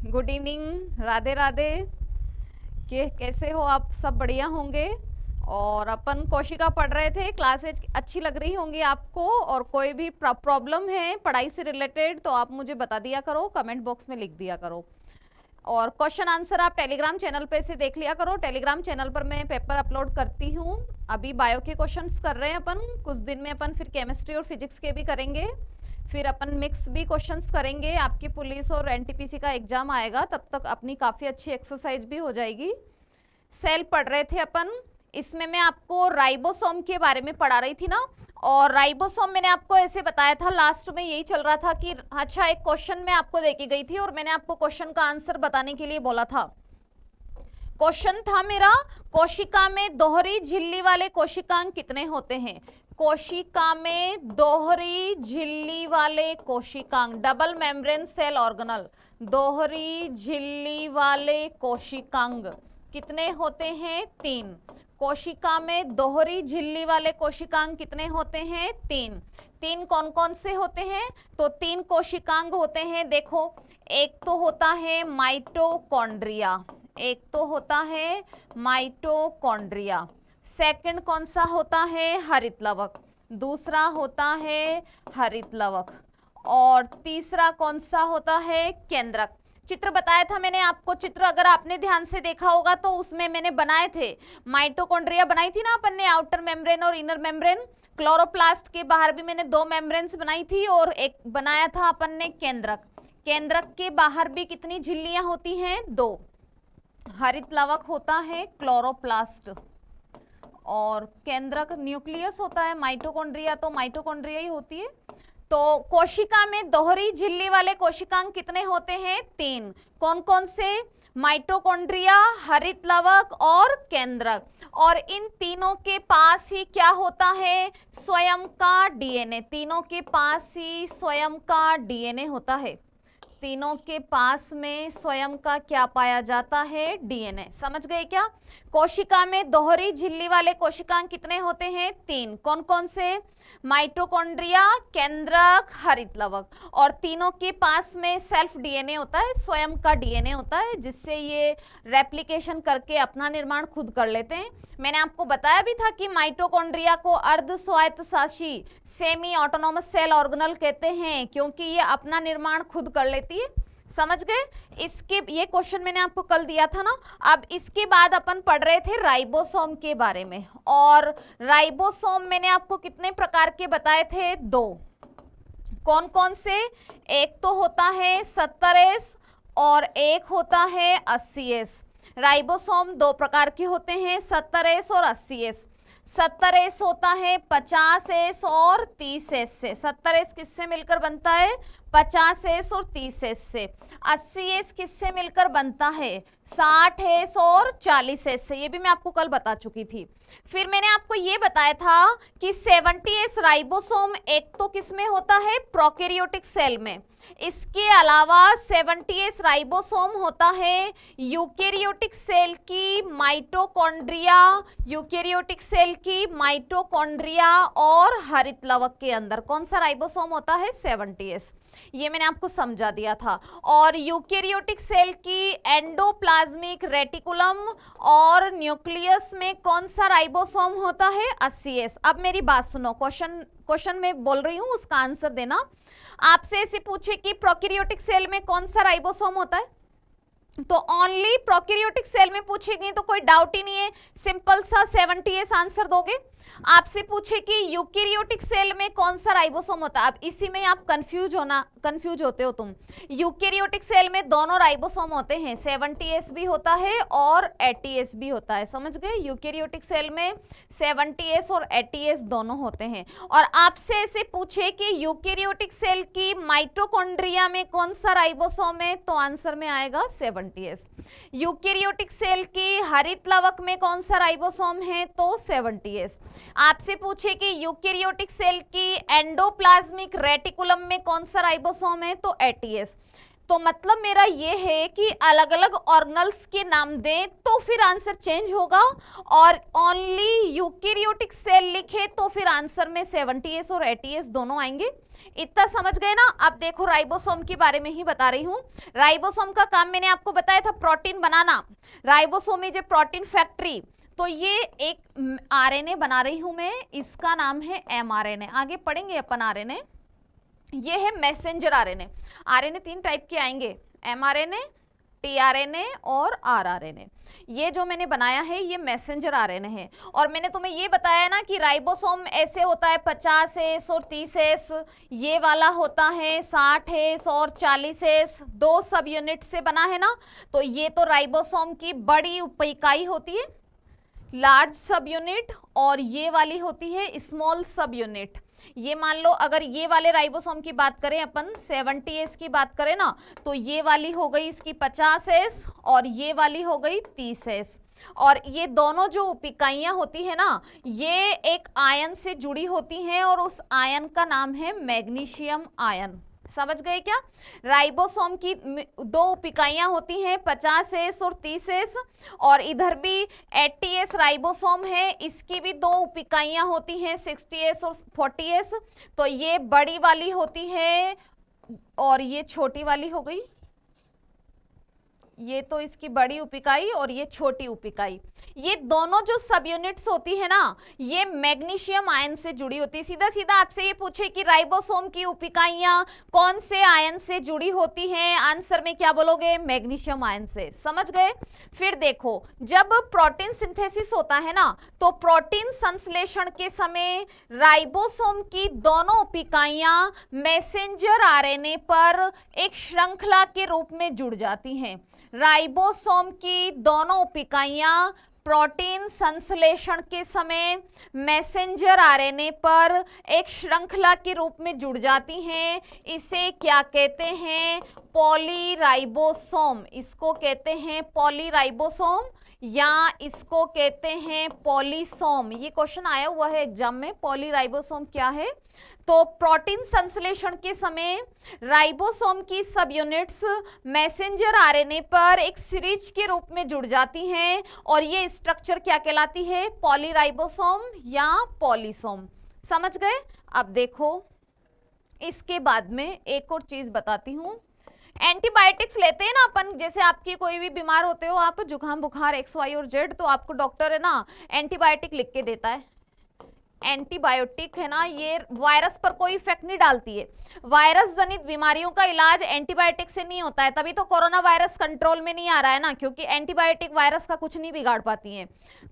Good evening, Radhe Radhe. कैसे हो आप? सब बढ़िया होंगे। और अपन कोशिका पढ़ रहे थे, क्लासेज अच्छी लग रही होंगी आपको। और कोई भी प्रॉब्लम है पढ़ाई से रिलेटेड तो आप मुझे बता दिया करो, कमेंट बॉक्स में लिख दिया करो। और क्वेश्चन आंसर आप टेलीग्राम चैनल पे से देख लिया करो। टेलीग्राम चैनल पर मैं पेपर अपलोड करती हूँ। अभी बायो के क्वेश्चंस कर रहे हैं अपन, कुछ दिन में अपन फिर केमिस्ट्री और फिजिक्स के भी करेंगे। फिर अपन मिक्स भी क्वेश्चंस करेंगे। आपकी पुलिस और एनटीपीसी का एग्जाम आएगा, तब तक अपनी काफ़ी अच्छी एक्सरसाइज भी हो जाएगी। सेल पढ़ रहे थे अपन, इसमें मैं आपको राइबोसोम के बारे में पढ़ा रही थी ना। और राइबोसोम मैंने आपको ऐसे बताया था, लास्ट में यही चल रहा था कि अच्छा एक क्वेश्चन मैं आपको देके गई थी और मैंने आपको क्वेश्चन का आंसर बताने के लिए बोला था। क्वेश्चन था मेरा, कोशिका में दोहरी झिल्ली वाले कोशिकांग कितने होते हैं? कोशिका में दोहरी झिल्ली वाले कोशिकांग, डबल मेम्ब्रेन सेल ऑर्गेनल, दोहरी झिल्ली वाले कोशिकांग कितने होते हैं? 3। कोशिका में दोहरी झिल्ली वाले कोशिकांग कितने होते हैं? 3 कौन कौन से होते हैं? तो 3 कोशिकांग होते हैं। देखो, एक तो होता है माइटोकॉन्ड्रिया, एक तो होता है माइटोकॉन्ड्रिया। सेकंड कौन सा होता है? हरित लवक। दूसरा होता है हरित लवक। और तीसरा कौन सा होता है? केंद्रक। चित्र बताया था मैंने आपको, चित्र अगर आपने ध्यान से देखा होगा तो उसमें मैंने बनाए थे, माइटोकॉन्ड्रिया बनाई थी ना अपन ने, आउटर मेम्ब्रेन और इनर मेम्ब्रेन। क्लोरोप्लास्ट के बाहर भी मैंने 2 मेम्ब्रेन्स बनाई थी और एक बनाया था अपन ने केंद्रक। केंद्रक के बाहर भी कितनी झिल्लियां होती हैं? 2। हरित लवक होता है क्लोरोप्लास्ट और केंद्रक न्यूक्लियस होता है। माइटोकॉन्ड्रिया तो माइटोकॉन्ड्रिया ही होती है। तो कोशिका में दोहरी झिल्ली वाले कोशिकांग कितने होते हैं? 3। कौन कौन से? माइटोकॉन्ड्रिया, हरित लवक और केंद्रक। और इन तीनों के पास ही क्या होता है? स्वयं का डीएनए। तीनों के पास ही स्वयं का डीएनए होता है। तीनों के पास में स्वयं का क्या पाया जाता है? डीएनए। समझ गए क्या? कोशिका में दोहरी झिल्ली वाले कोशिकांग कितने होते हैं? 3। कौन कौन से? माइटोकॉन्ड्रिया, केंद्रक, हरित लवक। और तीनों के पास में सेल्फ डीएनए होता है, स्वयं का डीएनए होता है, जिससे ये रेप्लिकेशन करके अपना निर्माण खुद कर लेते हैं। मैंने आपको बताया भी था कि माइटोकॉन्ड्रिया को अर्ध स्वायत्तशासी सेमी ऑटोनोमस सेल ऑर्गेनल कहते हैं, क्योंकि ये अपना निर्माण खुद कर लेती है। समझ गए? इसके ये क्वेश्चन मैंने आपको कल दिया था ना। अब इसके बाद अपन पढ़ रहे थे राइबोसोम के बारे में। और राइबोसोम मैंने आपको कितने प्रकार के बताए थे? 2। कौन कौन से? एक तो होता है 70S और एक होता है 80S। राइबोसोम 2 प्रकार के होते हैं, 70S और 80S। 70S होता है 50S और 30S से। 70S किससे मिलकर बनता है? 50S और 30S से। 80S किससे मिलकर बनता है? 60S और 40S से। ये भी मैं आपको कल बता चुकी थी। फिर मैंने आपको ये बताया था कि 70S राइबोसोम एक तो किसमें होता है? प्रोकैरियोटिक सेल में। इसके अलावा 70S राइबोसोम होता है यूकेरियोटिक सेल की माइटोकॉन्ड्रिया, यूकेरियोटिक सेल की माइटोकॉन्ड्रिया और हरित लवक के अंदर कौन सा राइबोसोम होता है? 70S। ये मैंने आपको समझा दिया था। और यूकेरियोटिक सेल की एंडोप्लाज्मिक रेटिकुलम और न्यूक्लियस में कौन सा राइबोसोम होता है? 80S। अब मेरी बात सुनो, क्वेश्चन में बोल रही हूं, उसका आंसर देना। आपसे ऐसे पूछे कि प्रोकैरियोटिक सेल में कौन सा राइबोसोम होता है, तो ओनली प्रोकैरियोटिक सेल में पूछेगी तो कोई डाउट ही नहीं है, सिंपल सा 70S आंसर दोगे। आपसे पूछे कि यूकेरियोटिक सेल में कौन सा राइबोसोम होता है, अब इसी में आप कंफ्यूज होते हो तुम। यूकेरियोटिक सेल में दोनों राइबोसोम होते हैं, 70S भी होता है और 80S भी होता है। समझ गए? यूकेरियोटिक सेल में 70S और 80S दोनों होते हैं। और आपसे ऐसे पूछे कि यूकेरियोटिक सेल की माइटोकॉन्ड्रिया में कौन सा राइबोसोम है, तो आंसर में आएगा 70S। यूकेरियोटिक सेल की हरित लवक में कौन सा राइबोसोम है, तो 70S। आपसे पूछे कि यूकेरियोटिक सेल की एंडोप्लाज्मिक रेटिकुलम में कौन सा राइबोसोम है, तो 80S। तो मतलब मेरा ये है कि अलग अलग ऑर्गेनल्स के नाम दें तो फिर आंसर चेंज होगा, और ओनली यूकेरियोटिक सेल लिखे तो फिर आंसर में 70s और 80s दोनों आएंगे। इतना समझ गए ना। अब देखो राइबोसोम के बारे में ही बता रही हूँ। राइबोसोम का काम मैंने आपको बताया था protein banana. Ribosome is a protein factory. तो ये एक आरएनए बना रही हूं मैं, इसका नाम है एमआरएनए। आगे पढ़ेंगे अपन आरएनए। ये है मैसेंजर आरएनए। आरएनए 3 टाइप के आएंगे, एमआरएनए, टीआरएनए और आरआरएनए। ये जो मैंने बनाया है ये मैसेंजर आरएनए है। और मैंने तुम्हें ये बताया ना कि राइबोसोम ऐसे होता है 50s और 30s, ये वाला होता है 60s और 40s, 2 सब यूनिट से बना है ना। तो ये तो राइबोसोम की बड़ी उपइकाई होती है, लार्ज सब यूनिट, और ये वाली होती है स्मॉल सब यूनिट। ये मान लो अगर ये वाले राइबोसोम की बात करें अपन 70s की बात करें ना, तो ये वाली हो गई इसकी 50s और ये वाली हो गई 30s। और ये दोनों जो उपिकाइयां होती है ना, ये एक आयन से जुड़ी होती हैं और उस आयन का नाम है मैग्नीशियम आयन। समझ गए क्या? राइबोसोम की 2 उपिकाइयां होती हैं 50s और 30s, और इधर भी 80s राइबोसोम है, इसकी भी 2 उपिकाइयां होती हैं 60s और 40s। तो ये बड़ी वाली होती है और ये छोटी वाली हो गई। ये तो इसकी बड़ी उपिकाई और ये छोटी उपिकाई। ये दोनों जो सब यूनिट्स होती है ना, ये मैग्नीशियम आयन से जुड़ी होती है। सीधा सीधा आपसे ये पूछे कि राइबोसोम की उपिकाइयां कौन से आयन से जुड़ी होती हैं, आंसर में क्या बोलोगे? मैग्नीशियम आयन से। समझ गए? फिर देखो, जब प्रोटीन सिंथेसिस होता है ना, तो प्रोटीन संश्लेषण के समय राइबोसोम की दोनों उपिकाइयां मैसेंजर आरएनए पर एक श्रृंखला के रूप में जुड़ जाती हैं। राइबोसोम की दोनों उपिकाइयां प्रोटीन संश्लेषण के समय मैसेंजर आरएनए पर एक श्रृंखला के रूप में जुड़ जाती हैं। इसे क्या कहते हैं? पॉलीराइबोसोम। इसको कहते हैं पॉलीराइबोसोम या इसको कहते हैं पॉलीसोम। ये क्वेश्चन आया हुआ है एग्जाम में, पॉलीराइबोसोम क्या है। तो प्रोटीन संश्लेषण के समय राइबोसोम की सब यूनिट्स मैसेंजर आरएनए पर एक सीरीज के रूप में जुड़ जाती हैं और ये स्ट्रक्चर क्या कहलाती है? पॉलीराइबोसोम या पॉलीसोम। समझ गए? अब देखो, इसके बाद में एक और चीज बताती हूं। एंटीबायोटिक्स लेते हैं ना अपन, जैसे आपकी कोई भी बीमार होते हो आप, जुकाम बुखार XY और Z, तो आपको डॉक्टर है ना एंटीबायोटिक लिख के देता है। एंटीबायोटिक है ना, ये वायरस पर कोई इफेक्ट नहीं डालती है। वायरस जनित बीमारियों का इलाज एंटीबायोटिक से नहीं होता है, तभी तो कोरोना वायरस कंट्रोल में नहीं आ रहा है ना, क्योंकि एंटीबायोटिक वायरस का कुछ नहीं बिगाड़ पाती है।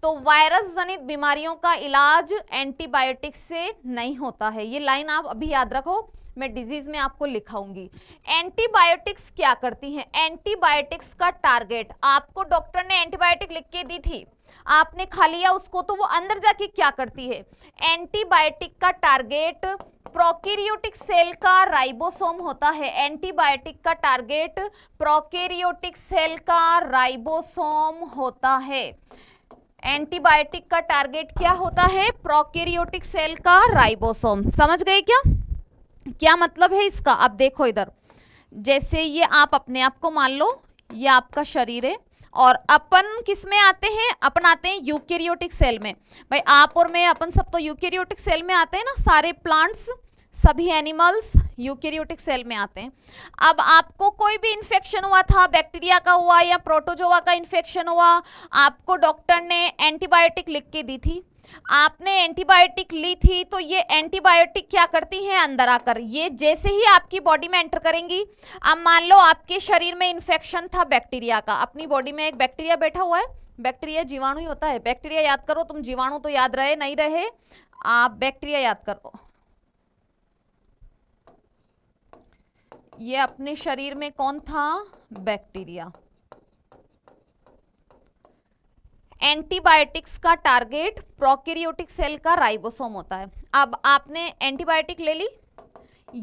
तो वायरस जनित बीमारियों का इलाज एंटीबायोटिक से नहीं होता है। ये लाइन आप अभी याद रखो, मैं डिजीज में आपको लिखाऊंगी। एंटीबायोटिक्स क्या करती हैं? एंटीबायोटिक्स का टारगेट, आपको डॉक्टर ने एंटीबायोटिक लिख के दी थी, आपने खा लिया उसको, तो वो अंदर जाके क्या करती है? एंटीबायोटिक का टारगेट प्रोकैरियोटिक सेल का राइबोसोम होता है। एंटीबायोटिक का टारगेट प्रोकैरियोटिक सेल का राइबोसोम होता है। एंटीबायोटिक का टारगेट क्या होता है? प्रोकैरियोटिक सेल का राइबोसोम। समझ गए क्या? क्या मतलब है इसका? अब देखो इधर, जैसे ये आप अपने आप को मान लो, ये आपका शरीर है और अपन किस में आते हैं? अपन आते हैं यूकेरियोटिक सेल में। भाई आप और मैं, अपन सब तो यूकेरियोटिक सेल में आते हैं ना, सारे प्लांट्स, सभी एनिमल्स यूकेरियोटिक सेल में आते हैं। अब आपको कोई भी इन्फेक्शन हुआ था, बैक्टीरिया का हुआ या प्रोटोजोआ का इन्फेक्शन हुआ, आपको डॉक्टर ने एंटीबायोटिक लिख के दी थी, आपने एंटीबायोटिक ली थी, तो ये एंटीबायोटिक क्या करती हैं? अंदर आकर ये जैसे ही आपकी बॉडी में एंटर करेंगी, अब मान लो आपके शरीर में इन्फेक्शन था बैक्टीरिया का, अपनी बॉडी में एक बैक्टीरिया बैठा हुआ है, बैक्टीरिया जीवाणु ही होता है। बैक्टीरिया याद करो तुम, जीवाणु तो याद रहे नहीं रहे, आप बैक्टीरिया याद करो। ये अपने शरीर में कौन था? बैक्टीरिया। एंटीबायोटिक्स का टारगेट प्रोकैरियोटिक सेल का राइबोसोम होता है। अब आपने एंटीबायोटिक ले ली,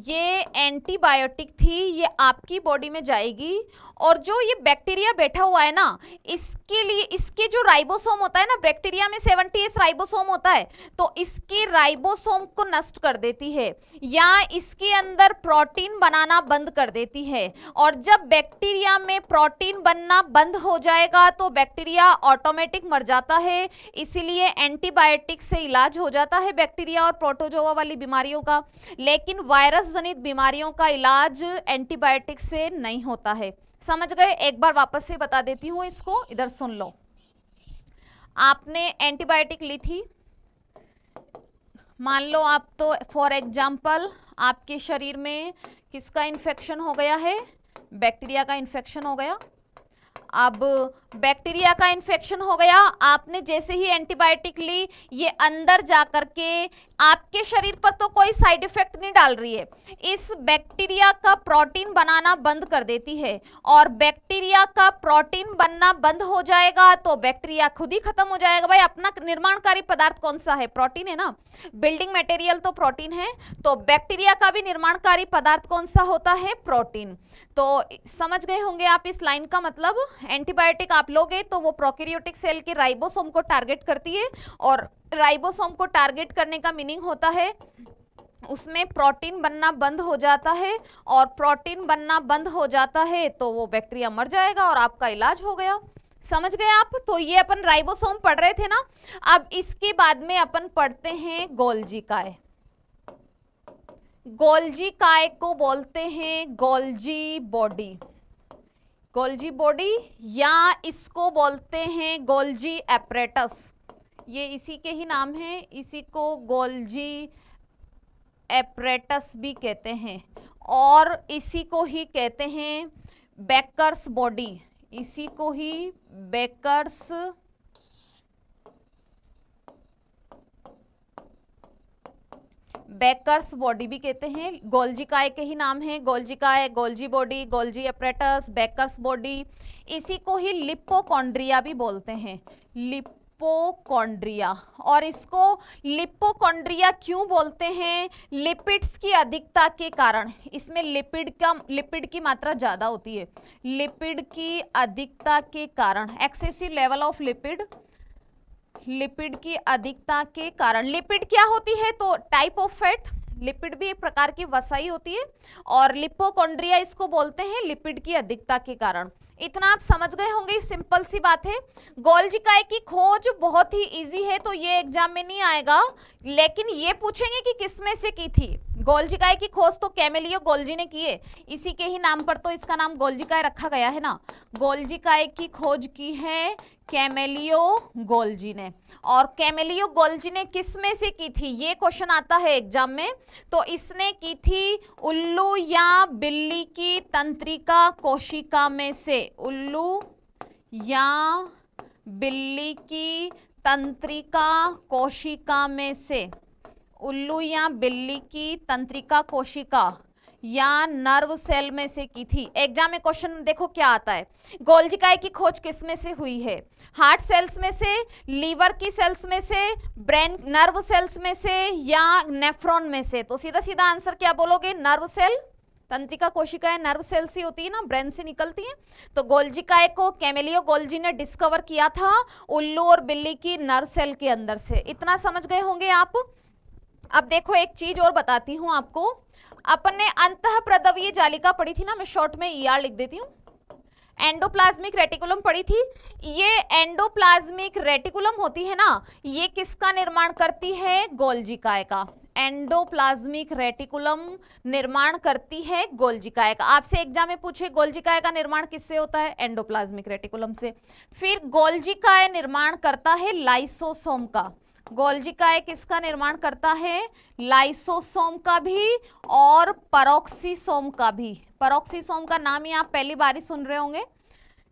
ये एंटीबायोटिक थी, ये आपकी बॉडी में जाएगी और जो ये बैक्टीरिया बैठा हुआ है ना, इसके लिए इसके जो राइबोसोम होता है ना, बैक्टीरिया में 70S राइबोसोम होता है, तो इसके राइबोसोम को नष्ट कर देती है या इसके अंदर प्रोटीन बनाना बंद कर देती है। और जब बैक्टीरिया में प्रोटीन बनना बंद हो जाएगा तो बैक्टीरिया ऑटोमेटिक मर जाता है। इसीलिए एंटीबायोटिक से इलाज हो जाता है बैक्टीरिया और प्रोटोजोआ वाली बीमारियों का, लेकिन वायरस जनित बीमारियों का इलाज एंटीबायोटिक से नहीं होता है। समझ गए? एक बार वापस से बता देती हूं, इसको इधर सुन लो। आपने एंटीबायोटिक ली थी, मान लो आप, तो फॉर एग्जाम्पल आपके शरीर में किसका इन्फेक्शन हो गया है? बैक्टीरिया का इन्फेक्शन हो गया। अब बैक्टीरिया का इन्फेक्शन हो गया, आपने जैसे ही एंटीबायोटिक ली, ये अंदर जाकर के आपके शरीर पर तो कोई साइड इफेक्ट नहीं डाल रही है, इस बैक्टीरिया का प्रोटीन बनाना बंद कर देती है। और बैक्टीरिया का प्रोटीन बनना बंद हो जाएगा तो बैक्टीरिया खुद ही खत्म हो जाएगा। भाई अपना निर्माणकारी पदार्थ कौन सा है? प्रोटीन है ना, बिल्डिंग मटेरियल तो प्रोटीन है, तो बैक्टीरिया का भी निर्माणकारी पदार्थ कौन सा होता है? प्रोटीन। तो समझ गए होंगे आप इस लाइन का मतलब। एंटीबायोटिक आप लोगे तो वो प्रोकैरियोटिक सेल के राइबोसोम को टारगेट करती है, और राइबोसोम को टारगेट करने का मीनिंग होता है उसमें प्रोटीन बनना बंद हो जाता है, और प्रोटीन बनना बंद हो जाता है तो वो बैक्टीरिया मर जाएगा और आपका इलाज हो गया। समझ गए आप? तो ये अपन राइबोसोम पढ़ रहे थे ना। अब इसके बाद में अपन पढ़ते हैं गोल्जी काय। गोल्जी काय को बोलते हैं गोल्जी बॉडी, गोल्जी बॉडी, या इसको बोलते हैं गोल्जी एपरेटस। ये इसी के ही नाम है, इसी को गोल्जी एपरेटस भी कहते हैं, और इसी को ही कहते हैं बेकर्स बॉडी, इसी को ही बेकर्स बॉडी भी कहते हैं। गोल्जी काय के ही नाम है, गोल्जी काय, Golgi body, Golgi apparatus, Baker's body. इसी को ही लिपोकॉन्ड्रिया भी बोलते हैं, लिपोकॉन्ड्रिया। और इसको लिपोकॉन्ड्रिया क्यों बोलते हैं? लिपिड्स की अधिकता के कारण। इसमें लिपिड की मात्रा ज्यादा होती है, लिपिड की अधिकता के कारण, एक्सेसिव लेवल ऑफ लिपिड की अधिकता के कारण। लिपिड क्या होती है? तो टाइप ऑफ फैट, लिपिड भी एक प्रकार की वसाई होती है, और लिपोकॉन्ड्रिया इसको बोलते हैं लिपिड की अधिकता के कारण। इतना आप समझ गए होंगे, सिंपल सी बात है। गोल्जी काय की खोज बहुत ही इजी है, तो ये एग्जाम में नहीं आएगा, लेकिन ये पूछेंगे कि किसमें से की थी। गोल्जी काय की खोज तो कैमेलियो गोल्जी ने की है, इसी के ही नाम पर तो इसका नाम गोल्जी काय रखा गया है ना। गोल्जी काय की खोज की है कैमेलियो गोल्जी ने। और कैमेलियो गोल्जी ने किस में से की थी? ये क्वेश्चन आता है एग्जाम में। तो इसने की थी उल्लू या बिल्ली की तंत्रिका कोशिका में से, उल्लू या बिल्ली की तंत्रिका कोशिका में से, उल्लू या बिल्ली की तंत्रिका कोशिका या नर्व सेल में से की थी। एग्जाम में क्वेश्चन देखो क्या आता है, गोल्जी काय की खोज किस में से हुई है? हार्ट सेल्स में से, लीवर की सेल्स में से, ब्रेन नर्व सेल्स में से, या नेफ्रॉन में से? तो सीधा सीधा आंसर क्या बोलोगे? Nerve cell. तंत्रिका कोशिकाएं नर्व सेल से होती है ना, ब्रेन से निकलती हैं। तो गोल्जी काय को कैमेलियो गोल्जी ने डिस्कवर किया था उल्लू और बिल्ली की नर्व सेल के अंदर से। इतना समझ गए होंगे आप। अब देखो एक चीज और बताती हूं आपको। अपन ने अंतःप्रदवीय जालिका पढ़ी थी ना, मैं शॉर्ट में ER लिख देती हूँ। एंडोप्लाज्मिक रेटिकुलम पढ़ी थी। ये एंडोप्लाज्मिक रेटिकुलम होती है ना, ये किसका निर्माण करती है? गोल्जी काय का। एंडोप्लाज्मिक रेटिकुलम निर्माण करती है गोल्जी काय का। आपसे एग्जाम में पूछे गोल्जी काय का निर्माण किससे होता है? एंडोप्लाज्मिक रेटिकुलम से। फिर गोल्जी काय निर्माण करता है लाइसोसोम का। गोल्जी काय किसका निर्माण करता है? लाइसोसोम का भी और पेरोक्सीसोम का भी। पेरोक्सीसोम का नाम ही आप पहली बार ही सुन रहे होंगे।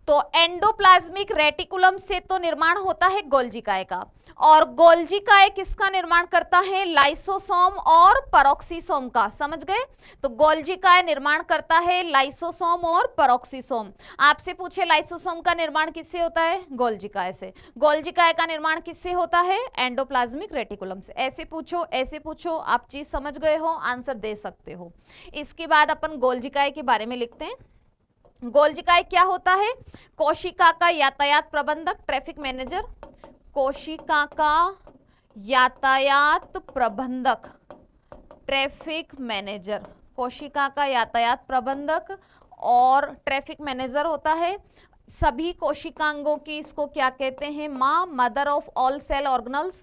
तो एंडोप्लाज्मिक रेटिकुलम से तो निर्माण होता है गोल्जी काय का, और गोल्जी काय किसका निर्माण करता है? लाइसोसोम और पेरोक्सीसोम का। समझ गए? तो गोल्जी काय निर्माण करता है लाइसोसोम और पेरोक्सीसोम। आपसे पूछे लाइसोसोम का निर्माण किससे होता है? गोल्जी काय से। गोल्जी काय का निर्माण किससे होता है? एंडोप्लाज्मिक रेटिकुलम से। ऐसे पूछो, आप चीज समझ गए हो, आंसर दे सकते हो। इसके बाद अपन गोल्जी काय के बारे में लिखते हैं। गोल्जिकाय क्या होता है? कोशिका का यातायात प्रबंधक, ट्रैफिक मैनेजर। कोशिका का यातायात प्रबंधक, ट्रैफिक मैनेजर। कोशिका का यातायात प्रबंधक और ट्रैफिक मैनेजर होता है। सभी कोशिकांगों की इसको क्या कहते हैं? माँ, mother of all cell organelles.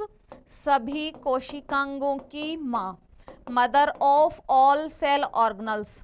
सभी कोशिकांगों की माँ, mother of all cell organelles,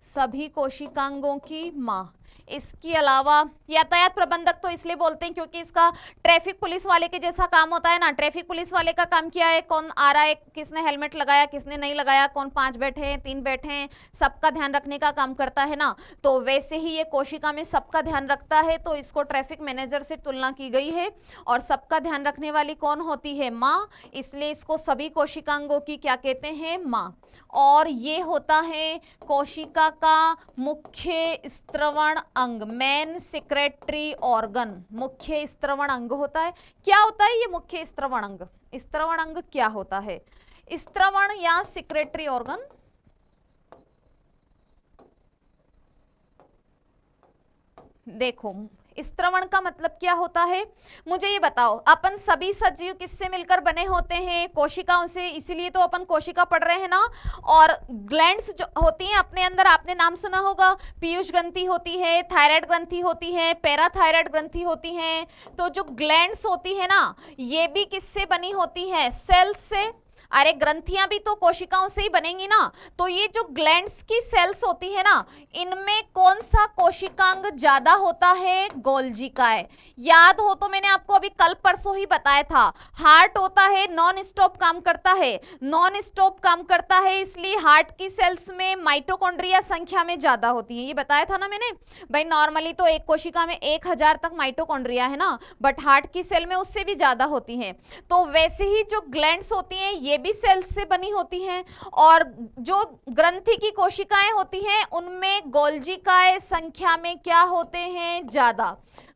सभी कोशिकांगों की माँ। इसके अलावा यातायात प्रबंधक तो इसलिए बोलते हैं क्योंकि इसका ट्रैफिक पुलिस वाले के जैसा काम होता है ना। ट्रैफिक पुलिस वाले का काम क्या है? कौन आ रहा है, किसने हेलमेट लगाया, किसने नहीं लगाया, कौन 5 बैठे हैं, 3 बैठे हैं, सबका ध्यान रखने का काम करता है ना। तो वैसे ही ये कोशिका में सबका ध्यान रखता है, तो इसको ट्रैफिक मैनेजर से तुलना की गई है। और सबका ध्यान रखने वाली कौन होती है? माँ, इसलिए इसको सभी कोशिकांगों की क्या कहते हैं? माँ। और ये होता है कोशिका का मुख्य स्त्रवण अंग, मेन सेक्रेटरी ऑर्गन। मुख्य स्त्रवण अंग होता है। क्या होता है ये मुख्य स्त्रवण अंग? स्त्रवण अंग क्या होता है? स्त्रवण या सेक्रेटरी ऑर्गन, देखो स्त्रवण का मतलब क्या होता है? मुझे ये बताओ, अपन सभी सजीव किससे मिलकर बने होते हैं? कोशिकाओं से, इसीलिए तो अपन कोशिका पढ़ रहे हैं ना। और ग्लैंड्स जो होती हैं अपने अंदर, आपने नाम सुना होगा, पीयूष ग्रंथि होती है, थायराइड ग्रंथि होती है, पैराथायराइड ग्रंथि होती है। तो जो ग्लैंड्स होती है ना, ये भी किससे बनी होती है? सेल्स से। अरे ग्रंथियां भी तो कोशिकाओं से ही बनेंगी ना। तो ये जो ग्लैंड्स की सेल्स होती है ना, इनमें कौन सा कोशिकांग ज्यादा होता है? गोल्जिकाय। याद हो तो मैंने आपको अभी कल परसों ही बताया था, हार्ट होता है नॉन स्टॉप काम करता है, नॉन स्टॉप काम करता है, इसलिए हार्ट की सेल्स में माइटोकॉन्ड्रिया संख्या में ज्यादा होती है। ये बताया था ना मैंने भाई। नॉर्मली तो एक कोशिका में 1000 तक माइटोकॉन्ड्रिया है ना, बट हार्ट की सेल में उससे भी ज्यादा होती है। तो वैसे ही जो ग्लैंड्स होती हैं ये भी सेल्स से बनी होती हैं। और जो ग्रंथि की कोशिकाएं होती हैं उनमें गोल्जिकाय संख्या में क्या होते हैं? ज्यादा।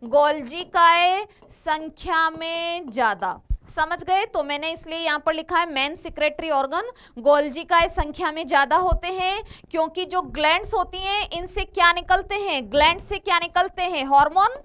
गोल्जिकाय संख्या में ज्यादा। समझ गए? तो मैंने इसलिए यहां पर लिखा है मेन सेक्रेटरी ऑर्गन, गोल्जिकाय संख्या में ज्यादा होते हैं। क्योंकि जो ग्लैंड्स होती हैं इनसे क्या निकलते हैं? ग्लैंड से क्या निकलते हैं? हार्मोन।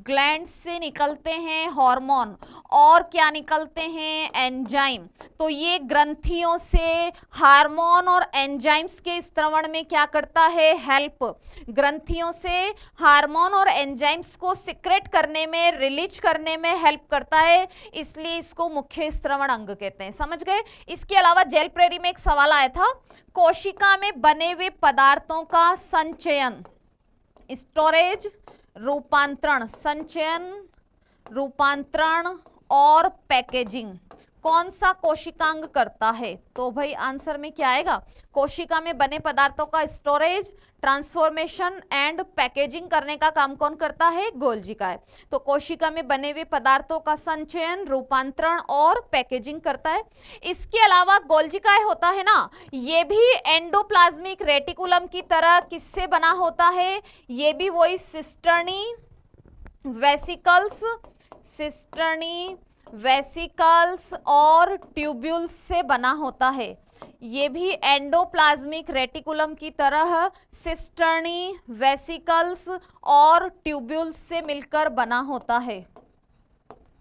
ग्लैंड से निकलते हैं हार्मोन। और क्या निकलते हैं? एंजाइम। तो ये ग्रंथियों से हार्मोन और एंजाइम्स के स्त्रवण में क्या करता है? हेल्प। ग्रंथियों से हार्मोन और एंजाइम्स को सिक्रेट करने में, रिलीज करने में हेल्प करता है, इसलिए इसको मुख्य स्त्रवण अंग कहते हैं। समझ गए? इसके अलावा जेल प्रेरी में एक सवाल आया था, कोशिका में बने हुए पदार्थों का संचयन, स्टोरेज, रूपांतरण, संचयन, रूपांतरण और पैकेजिंग कौन सा कोशिकांग करता है? तो भाई आंसर में क्या आएगा? कोशिका में बने पदार्थों का स्टोरेज, ट्रांसफॉर्मेशन एंड पैकेजिंग करने का काम कौन करता है? गोल्जिकाय। तो कोशिका में बने हुए पदार्थों का संचयन, रूपांतरण और पैकेजिंग करता है। इसके अलावा गोल्जिकाय होता है ना, ये भी एंडोप्लाज्मिक रेटिकुलम की तरह किससे बना होता है? ये भी वही सिस्टर्नी वेसिकल्स, सिस्टर्नी वेसिकल्स और ट्यूब्यूल्स से बना होता है। ये भी एंडोप्लाज्मिक रेटिकुलम की तरह सिस्टर्नी वेसिकल्स और ट्यूब्यूल्स से मिलकर बना होता है।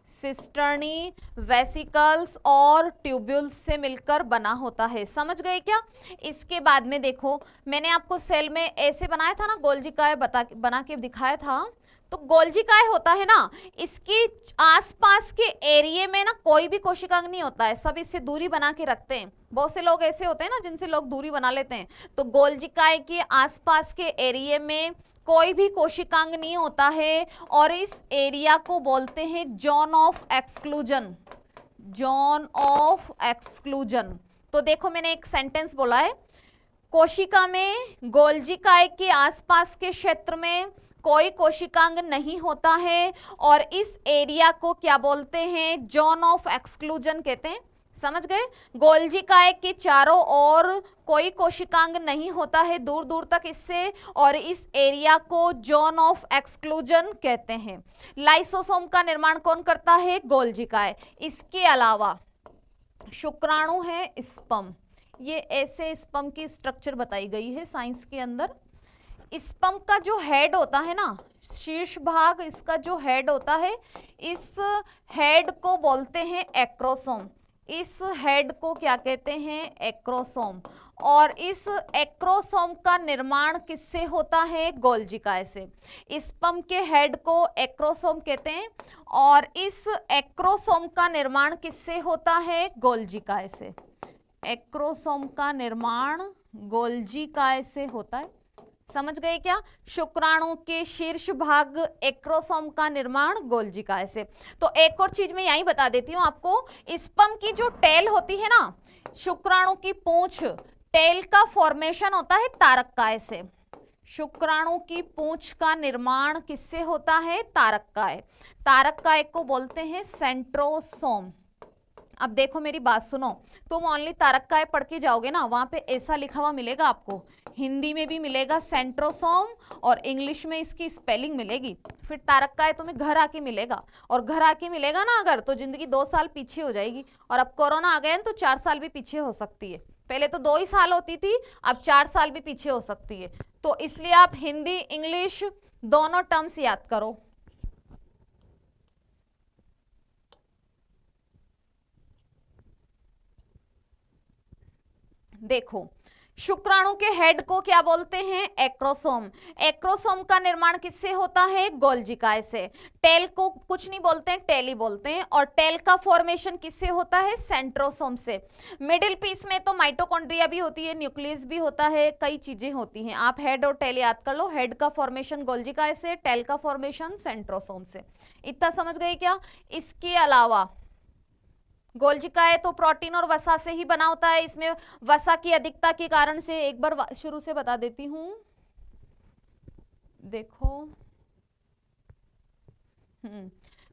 सिस्टर्नी वेसिकल्स और ट्यूब्यूल्स से मिलकर बना होता है। समझ गए क्या? इसके बाद में देखो, मैंने आपको सेल में ऐसे बनाया था ना, गोल्जिकाय बना के दिखाया था। तो गोल्जिकाय होता है ना, इसके आसपास के एरिया में ना कोई भी कोशिकांग नहीं होता है, सब इससे दूरी बना के रखते हैं। बहुत से लोग ऐसे होते हैं ना जिनसे लोग दूरी बना लेते हैं। तो गोल्जिकाय के आसपास के एरिया में कोई भी कोशिकांग नहीं होता है, और इस एरिया को बोलते हैं zone of exclusion, zone of exclusion. तो देखो मैंने एक सेंटेंस बोला है, कोशिका में गोल्जिकाय के आसपास के क्षेत्र में कोई कोशिकांग नहीं होता है, और इस एरिया को क्या बोलते हैं? जोन ऑफ एक्सक्लूजन कहते हैं। समझ गए? गोल्जिकाय के चारों ओर कोई कोशिकांग नहीं होता है दूर दूर तक इससे, और इस एरिया को जोन ऑफ एक्सक्लूजन कहते हैं। लाइसोसोम का निर्माण कौन करता है? गोल्जिकाय। इसके अलावा शुक्राणु है, स्पर्म, ये ऐसे स्पर्म की स्ट्रक्चर बताई गई है साइंस के अंदर। इस पंप का जो हेड होता है ना, शीर्ष भाग इसका जो हेड होता है, इस हेड को बोलते हैं एक्रोसोम। इस हेड को क्या कहते हैं? एक्रोसोम। और इस एक्रोसोम का निर्माण किससे होता है? गोल्जी काय से। इस पंप के हेड को एक्रोसोम कहते हैं और इस एक्रोसोम का निर्माण किससे होता है? गोल्जी काय से। एक्रोसोम का निर्माण गोल्जी काय से होता है। समझ गए क्या? शुक्राणु के शीर्ष भाग एक्रोसोम का निर्माण गोल्जी काय से। तो एक और चीज मैं यही बता देती हूं आपको, इस पंप की जो टेल होती है ना, शुक्राणु की पूंछ, टेल का फॉर्मेशन होता है तारक काय से। शुक्राणु की पूंछ का निर्माण किससे होता है? तारक काय। तारक काय को बोलते हैं सेंट्रोसोम। अब देखो मेरी बात सुनो, तुम ओनली तारक काय पढ़ के जाओगे ना, वहां पे ऐसा लिखा हुआ मिलेगा आपको, हिंदी में भी मिलेगा सेंट्रोसोम और इंग्लिश में इसकी स्पेलिंग मिलेगी। फिर तारक काय तुम्हें घर आके मिलेगा, और घर आके मिलेगा ना अगर, तो जिंदगी 2 साल पीछे हो जाएगी। और अब कोरोना आ गया तो 4 साल भी पीछे हो सकती है। पहले तो 2 ही साल होती थी, अब 4 साल भी पीछे हो सकती है। तो इसलिए आप हिंदी इंग्लिश दोनों टर्म्स याद करो। देखो, शुक्राणु के हेड को क्या बोलते हैं? एक्रोसोम। एक्रोसोम का निर्माण किससे होता है? गोल्जी काय से। टेल को कुछ नहीं बोलते हैं, टेल ही बोलते हैं। और टेल का फॉर्मेशन किससे होता है? सेंट्रोसोम से। मिडिल पीस में तो माइटोकॉन्ड्रिया भी होती है, न्यूक्लियस भी होता है, कई चीजें होती हैं। आप हेड और टेल याद कर लो। हेड का फॉर्मेशन गोल्जी काय से, टेल का फॉर्मेशन सेंट्रोसोम से। इतना समझ गए क्या? इसके अलावा गोल्जी काय तो प्रोटीन और वसा से ही बना होता है। इसमें वसा की अधिकता के कारण से, एक बार शुरू से बता देती हूं, देखो,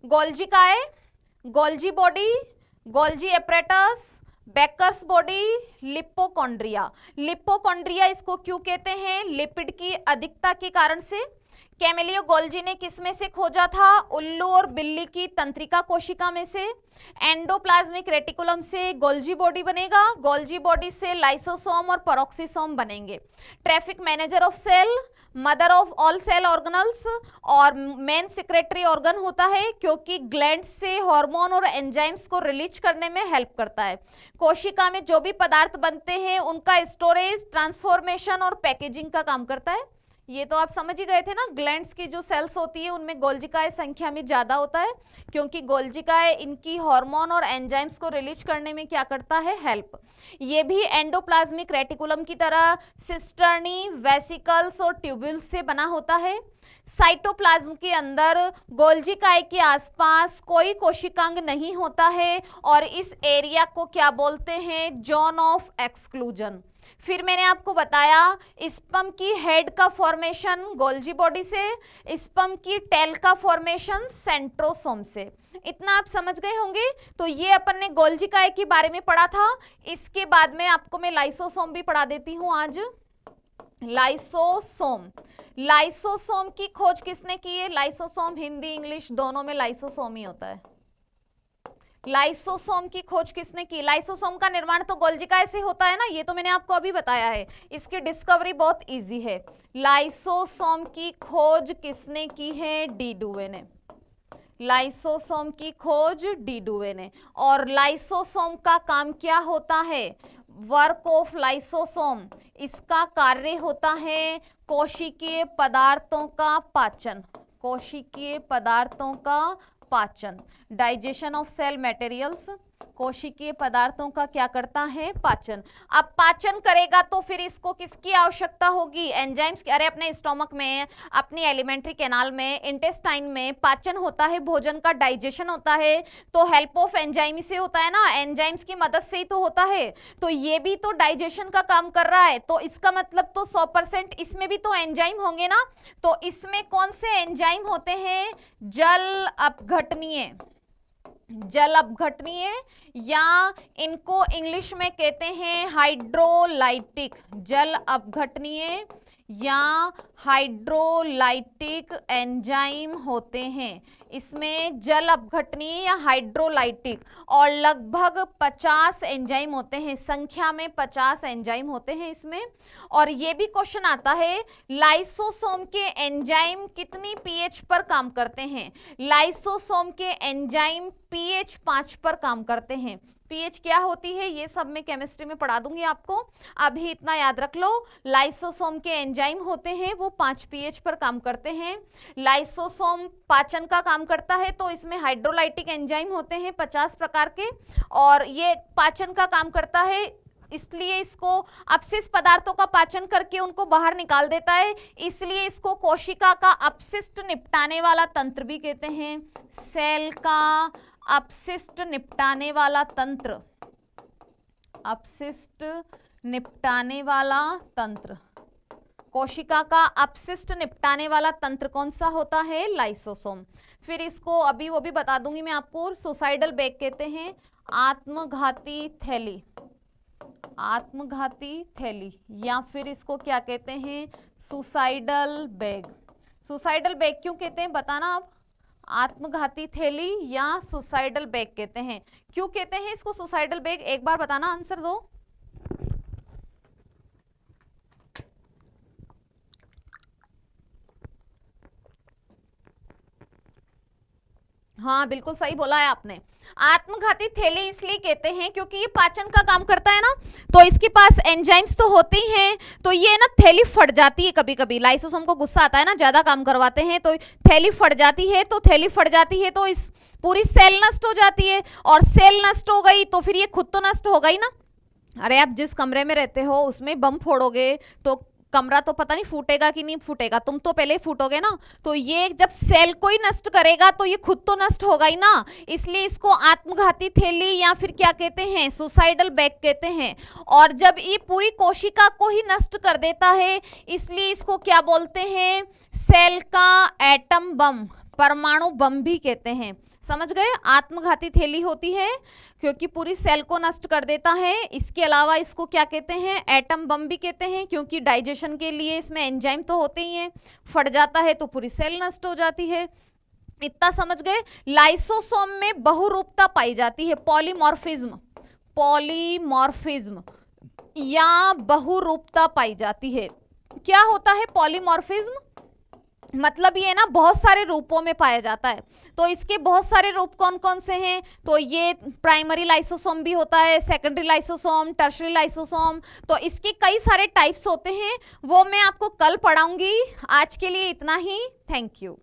गोल्जी काय, Golgi body, Golgi apparatus, Baker's body, lipochondria. Lipochondria इसको क्यों कहते हैं? लिपिड की अधिकता के कारण से। कैमेलियो गोल्जी ने किसमें से खोजा था? उल्लू और बिल्ली की तंत्रिका कोशिका में से। एंडोप्लाज्मिक रेटिकुलम से गोल्जी बॉडी बनेगा, गोल्जी बॉडी से लाइसोसोम और पेरोक्सिसोम बनेंगे। Traffic manager of cell, mother of all cell organelles और मेन सेक्रेटरी ऑर्गन होता है, क्योंकि ग्लैंड से हार्मोन और एंजाइम्स को रिलीज करने में हेल्प करता है। कोशिका में जो भी पदार्थ बनते हैं उनका स्टोरेज, ट्रांसफॉर्मेशन और पैकेजिंग का काम करता है। ये तो आप समझ ही गए थे ना, ग्लैंड्स की जो सेल्स होती है उनमें गोल्जी काय संख्या में ज्यादा होता है, क्योंकि गोल्जी काय इनकी हार्मोन और एंजाइम्स को रिलीज करने में क्या करता है? हेल्प। ये भी एंडोप्लाज्मिक रेटिकुलम की तरह सिस्टर्नी, वेसिकल्स और ट्यूब्यूल्स से बना होता है। साइटोप्लाज्म के अंदर गोल्जी काय के आसपास कोई कोशिकांग नहीं होता है और इस एरिया को क्या बोलते हैं? Zone of exclusion. फिर मैंने आपको बताया स्पर्म की हेड का फॉर्मेशन गोल्जी बॉडी से, स्पर्म की टेल का फॉर्मेशन सेंट्रोसोम से। इतना आप समझ गए होंगे। तो ये अपन ने गोल्जी काय के बारे में पढ़ा था। इसके बाद में आपको मैं लाइसोसोम भी पढ़ा देती हूं आज। लाइसोसोम, लाइसोसोम की खोज किसने की है? लाइसोसोम हिंदी इंग्लिश दोनों में लाइसोसोम ही होता है। लाइसोसोम की खोज किसने की? लाइसोसोम का निर्माण तो गोल्जी काय से होता है ना, ये तो मैंने आपको अभी बताया है। इसकी डिस्कवरी बहुत इजी है। लाइसोसोम की खोज किसने की है? डी डुवे ने। लाइसोसोम की खोज डी डुवे ने। और लाइसोसोम का काम क्या होता है? वर्क ऑफ लाइसोसोम, इसका कार्य होता है कोशिकीय पदार्थों का पाचन। कोशिकीय पदार्थों का पाचन, डाइजेशन ऑफ सेल मटेरियल्स। कोशिकीय पदार्थों का क्या करता है? पाचन। अब पाचन करेगा तो फिर इसको किसकी आवश्यकता होगी? एंजाइम्स की। अरे अपने स्टोमक में, अपनी एलिमेंट्री कैनाल में, इंटेस्टाइन में पाचन होता है, भोजन का डाइजेशन होता है, तो हेल्प ऑफ एंजाइम से होता है ना, एंजाइम्स की मदद से ही तो होता है। तो ये भी तो डाइजेशन का काम कर रहा है, तो इसका मतलब तो 100% इसमें भी तो एंजाइम होंगे ना। तो इसमें कौन से एंजाइम होते हैं? जल अपघटनीय, जल अपघटनीय, या इनको इंग्लिश में कहते हैं हाइड्रोलाइटिक। जल अपघटनीय या हाइड्रोलाइटिक एंजाइम होते हैं। इसमें जल अपघटनीय या हाइड्रोलाइटिक, और लगभग 50 एंजाइम होते हैं, संख्या में 50 एंजाइम होते हैं इसमें। और ये भी क्वेश्चन आता है लाइसोसोम के एंजाइम कितनी पीएच पर काम करते हैं। लाइसोसोम के एंजाइम पीएच 5 पर काम करते हैं। पीएच क्या होती है ये सब मैं केमिस्ट्री में पढ़ा दूंगी आपको, अभी इतना याद रख लो। लाइसोसोम के एंजाइम होते हैं वो 5 पीएच पर काम करते हैं। लाइसोसोम पाचन का काम करता है, तो इसमें हाइड्रोलाइटिक एंजाइम होते हैं 50 प्रकार के, और ये पाचन का काम करता है, इसलिए इसको अपशिष्ट पदार्थों का पाचन करके उनको बाहर निकाल देता है, इसलिए इसको कोशिका का अपशिष्ट निपटाने वाला तंत्र भी कहते हैं। सेल का अपशिष्ट निपटाने वाला तंत्र, अपशिष्ट निपटाने वाला तंत्र, कोशिका का अपशिष्ट निपटाने वाला तंत्र कौन सा होता है, लाइसोसोम। फिर इसको अभी वो भी बता दूंगी मैं आपको, सुसाइडल बैग कहते हैं, आत्मघाती थैली, आत्मघाती थैली, या फिर इसको क्या कहते हैं, सुसाइडल बैग। सुसाइडल बैग क्यों कहते हैं बताना आप, आत्मघाती थैली या सुसाइडल बैग कहते हैं, क्यों कहते हैं इसको सुसाइडल बैग, एक बार बताना, आंसर दो। हाँ बिल्कुल सही बोला है आपने। आत्मघाती थैली इसलिए कहते हैं क्योंकि ये पाचन का काम करता है ना, तो इसके पास एंजाइम्स तो होते ही हैं, तो ये ना थैली फट जाती है कभी कभी, लाइसोसोम को गुस्सा आता है ना, ज्यादा काम करवाते हैं तो थैली फट जाती है, तो थैली फट जाती है तो इस पूरी सेल नष्ट हो जाती है, और सेल नष्ट हो गई तो फिर ये खुद तो नष्ट हो गई ना। अरे आप जिस कमरे में रहते हो उसमें बम फोड़ोगे तो कमरा तो पता नहीं फूटेगा कि नहीं फूटेगा, तुम तो पहले ही फूटोगे ना, तो ये जब सेल को ही नष्ट करेगा तो ये खुद तो नष्ट होगा ही ना, इसलिए इसको आत्मघाती थैली या फिर क्या कहते हैं, सुसाइडल बैग कहते हैं। और जब ये पूरी कोशिका को ही नष्ट कर देता है इसलिए इसको क्या बोलते हैं, सेल का एटम बम, परमाणु बम भी कहते हैं। समझ गए, आत्मघाती थैली होती है क्योंकि पूरी सेल को नष्ट कर देता है, इसके अलावा इसको क्या कहते हैं, एटम बम भी कहते हैं, क्योंकि डाइजेशन के लिए इसमें एंजाइम तो होते ही हैं, फट जाता है तो पूरी सेल नष्ट हो जाती है। इतना समझ गए। लाइसोसोम में बहुरूपता पाई जाती है, पॉलीमॉर्फिज्म, पॉलीमॉर्फिज्म या बहुरूपता पाई जाती है। क्या होता है पॉलीमॉर्फिज्म, मतलब ये ना बहुत सारे रूपों में पाया जाता है, तो इसके बहुत सारे रूप कौन कौन से हैं, तो ये प्राइमरी लाइसोसोम भी होता है, सेकेंडरी लाइसोसोम, टर्शरी लाइसोसोम, तो इसके कई सारे टाइप्स होते हैं, वो मैं आपको कल पढ़ाऊंगी। आज के लिए इतना ही, थैंक यू।